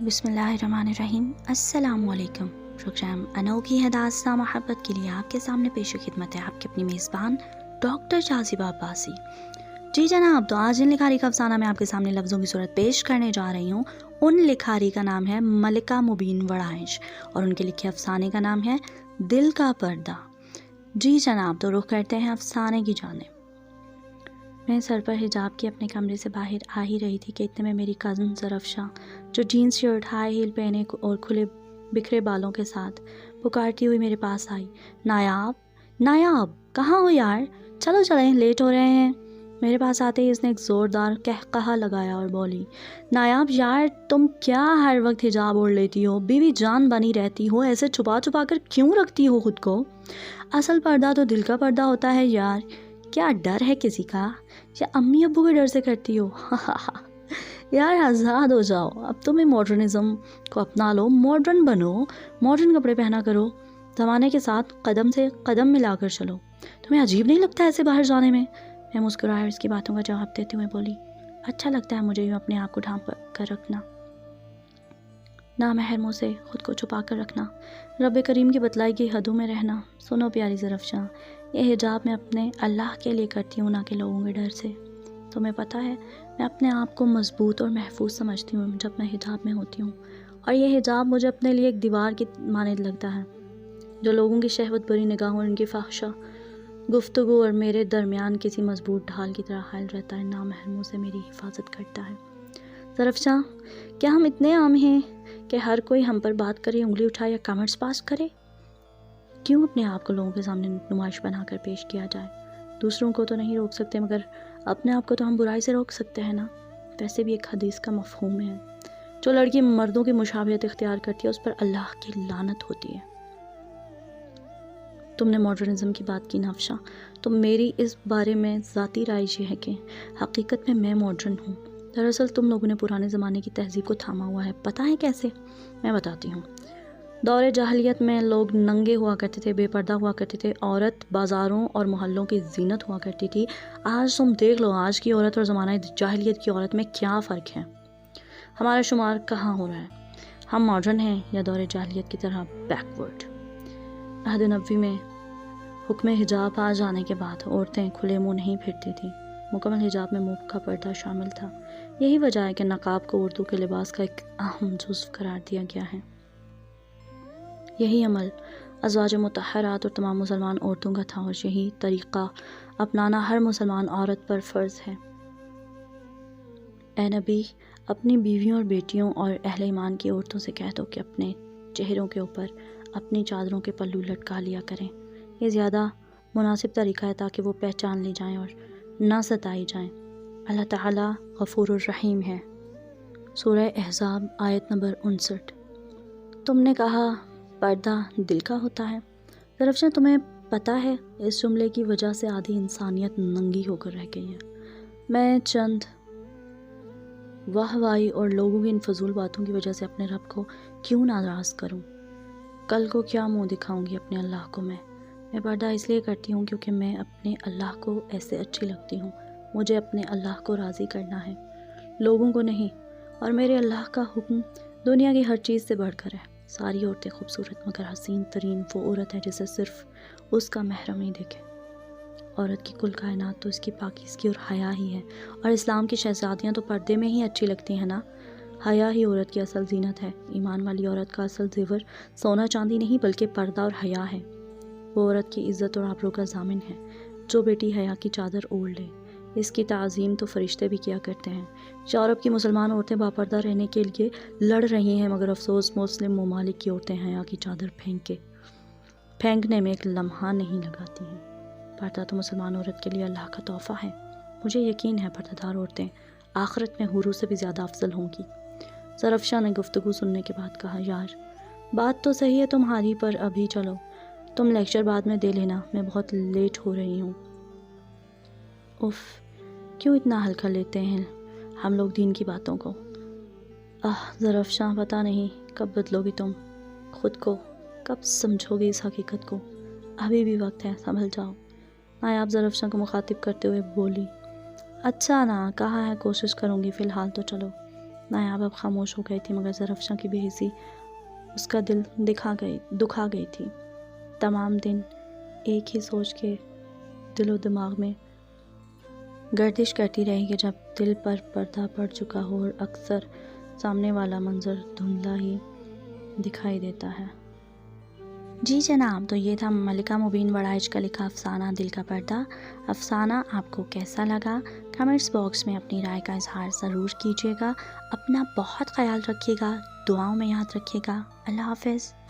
بسم اللہ الرحمن الرحیم۔ السلام علیکم۔ پروگرام انوکھی ہے داستاں محبت کے لیے آپ کے سامنے پیش خدمت ہے آپ کی اپنی میزبان ڈاکٹر شازیبہ عباسی۔ جی جناب، تو آج ان لکھاری کا افسانہ میں آپ کے سامنے لفظوں کی صورت پیش کرنے جا رہی ہوں۔ ان لکھاری کا نام ہے ملکہ مبین وڑائش اور ان کے لکھے افسانے کا نام ہے دل کا پردہ۔ جی جناب، تو رخ کرتے ہیں افسانے کی جانب۔ میں سر پر حجاب کے اپنے کمرے سے باہر آ ہی رہی تھی کہ اتنے میں میری کزن زرفشاں، جو جینز شرٹ، ہائی ہیل پہنے اور کھلے بکھرے بالوں کے ساتھ پکارتی ہوئی میرے پاس آئی۔ نایاب، نایاب، کہاں ہو یار؟ چلو چلیں، لیٹ ہو رہے ہیں۔ میرے پاس آتے ہی اس نے ایک زوردار قہقہہ لگایا اور بولی، نایاب یار، تم کیا ہر وقت حجاب اوڑھ لیتی ہو؟ بیوی جان بنی رہتی ہو، ایسے چھپا چھپا کر کیوں رکھتی ہو خود کو؟ اصل پردہ تو دل کا پردہ ہوتا ہے یار۔ کیا ڈر ہے کسی کا؟ یا امی ابو کے ڈر سے کرتی ہو؟ یار آزاد ہو جاؤ، اب تمہیں ماڈرنزم کو اپنا لو، ماڈرن بنو، ماڈرن کپڑے پہنا کرو، زمانے کے ساتھ قدم سے قدم ملا کر چلو۔ تمہیں عجیب نہیں لگتا ایسے باہر جانے میں؟ میں مسکرایا اور اس کی باتوں کا جواب دیتے ہوئے بولی، اچھا لگتا ہے مجھے یوں اپنے آپ کو ڈھانپ کر رکھنا، نامحرموں سے خود کو چھپا کر رکھنا، رب کریم کی بتلائی کی حدوں میں رہنا۔ سنو پیاری زرفشاں، یہ حجاب میں اپنے اللہ کے لیے کرتی ہوں، نہ کہ لوگوں کے ڈر سے۔ تمہیں پتہ ہے میں اپنے آپ کو مضبوط اور محفوظ سمجھتی ہوں جب میں حجاب میں ہوتی ہوں، اور یہ حجاب مجھے اپنے لیے ایک دیوار کی مانند لگتا ہے جو لوگوں کی شہوت بری نگاہوں اور ان کی فحشہ گفتگو اور میرے درمیان کسی مضبوط ڈھال کی طرح حائل رہتا ہے، نامحرموں سے میری حفاظت کرتا ہے۔ زرفشاں، کیا ہم اتنے عام ہیں کہ ہر کوئی ہم پر بات کرے، انگلی اٹھائے یا کامنٹس پاس کرے؟ کیوں اپنے آپ کو لوگوں کے سامنے نمائش بنا کر پیش کیا جائے؟ دوسروں کو تو نہیں روک سکتے، مگر اپنے آپ کو تو ہم برائی سے روک سکتے ہیں نا۔ ویسے بھی ایک حدیث کا مفہوم ہے، جو لڑکی مردوں کی مشابہت اختیار کرتی ہے اس پر اللہ کی لعنت ہوتی ہے۔ تم نے ماڈرنزم کی بات کی نافشاں، تو میری اس بارے میں ذاتی رائے یہ ہے کہ حقیقت میں ماڈرن ہوں۔ دراصل تم لوگوں نے پرانے زمانے کی تہذیب کو تھاما ہوا ہے، پتہ ہے کیسے؟ میں بتاتی ہوں۔ دور جاہلیت میں لوگ ننگے ہوا کرتے تھے، بے پردہ ہوا کرتے تھے، عورت بازاروں اور محلوں کی زینت ہوا کرتی تھی۔ آج تم دیکھ لو، آج کی عورت اور زمانہ جاہلیت کی عورت میں کیا فرق ہے۔ ہمارا شمار کہاں ہو رہا ہے؟ ہم ماڈرن ہیں یا دور جاہلیت کی طرح بیکورڈ؟ عہد نبوی میں حکم حجاب آ جانے کے بعد عورتیں کھلے منہ نہیں پھرتی تھیں، مکمل حجاب میں منہ کا پردہ شامل تھا۔ یہی وجہ ہے کہ نقاب کو اردو کے لباس کا ایک اہم جزو قرار دیا گیا ہے۔ یہی عمل ازواج مطہرات اور تمام مسلمان عورتوں کا تھا، اور یہی طریقہ اپنانا ہر مسلمان عورت پر فرض ہے۔ اے نبی، اپنی بیویوں اور بیٹیوں اور اہل ایمان کی عورتوں سے کہہ دو کہ اپنے چہروں کے اوپر اپنی چادروں کے پلو لٹکا لیا کریں۔ یہ زیادہ مناسب طریقہ ہے تاکہ وہ پہچان لی جائیں اور نہ ستائی جائیں۔ اللہ تعالیٰ غفور الرحیم ہے۔ سورہ احزاب آیت نمبر 59۔ تم نے کہا پردہ دل کا ہوتا ہے۔ زرفشاں، تمہیں پتہ ہے اس جملے کی وجہ سے آدھی انسانیت ننگی ہو کر رہ گئی ہے۔ میں چند واہ وائی اور لوگوں کی ان فضول باتوں کی وجہ سے اپنے رب کو کیوں ناراض کروں؟ کل کو کیا منہ دکھاؤں گی اپنے اللہ کو؟ میں پردہ اس لیے کرتی ہوں کیونکہ میں اپنے اللہ کو ایسے اچھی لگتی ہوں۔ مجھے اپنے اللہ کو راضی کرنا ہے، لوگوں کو نہیں، اور میرے اللہ کا حکم دنیا کی ہر چیز سے بڑھ کر ہے۔ ساری عورتیں خوبصورت، مگر حسین ترین وہ عورت ہے جسے صرف اس کا محرم ہی دیکھے۔ عورت کی کل کائنات تو اس کی پاکیزگی اور حیا ہی ہے، اور اسلام کی شہزادیاں تو پردے میں ہی اچھی لگتی ہیں نا۔ حیا ہی عورت کی اصل زینت ہے۔ ایمان والی عورت کا اصل زیور سونا چاندی نہیں بلکہ پردہ اور حیا ہے۔ وہ عورت کی عزت اور آبرو کا ضامن ہے جو بیٹی حیا کی چادر اوڑھ لے۔ اس کی تعظیم تو فرشتے بھی کیا کرتے ہیں۔ یورپ کی مسلمان عورتیں باپردہ رہنے کے لیے لڑ رہی ہیں، مگر افسوس مسلم ممالک کی عورتیں حیا کی چادر پھینکنے میں ایک لمحہ نہیں لگاتی ہیں۔ پردہ تو مسلمان عورت کے لیے اللہ کا تحفہ ہے۔ مجھے یقین ہے پردہ دار عورتیں آخرت میں حوروں سے بھی زیادہ افضل ہوں گی۔ زرفشاں نے گفتگو سننے کے بعد کہا، یار بات تو صحیح ہے تمہاری، پر ابھی چلو، تم لیکچر بعد میں دے لینا، میں بہت لیٹ ہو رہی ہوں۔ اف، کیوں اتنا ہلکا لیتے ہیں ہم لوگ دین کی باتوں کو؟ زرفشاں، پتہ نہیں کب بدلو گی تم خود کو، کب سمجھو گی اس حقیقت کو؟ ابھی بھی وقت ہے، سنبھل جاؤ۔ نایاب زرفشاں کو مخاطب کرتے ہوئے بولی، اچھا نا، کہا ہے کوشش کروں گی، فی الحال تو چلو۔ نایاب اب خاموش ہو گئی تھی، مگر زرافشاں کی بے حسی اس کا دل دکھا گئی تھی۔ تمام دن ایک ہی سوچ کے دل و دماغ میں گردش کرتی رہی کہ جب دل پر پردہ پڑ چکا ہو اور اکثر سامنے والا منظر دھندلا ہی دکھائی دیتا ہے۔ جی جناب، تو یہ تھا ملکہ مبین وڑائچ کا لکھا افسانہ دل کا پردہ۔ افسانہ آپ کو کیسا لگا؟ کمنٹس باکس میں اپنی رائے کا اظہار ضرور کیجیے گا۔ اپنا بہت خیال رکھیے گا، دعاؤں میں یاد رکھیے گا۔ اللہ حافظ۔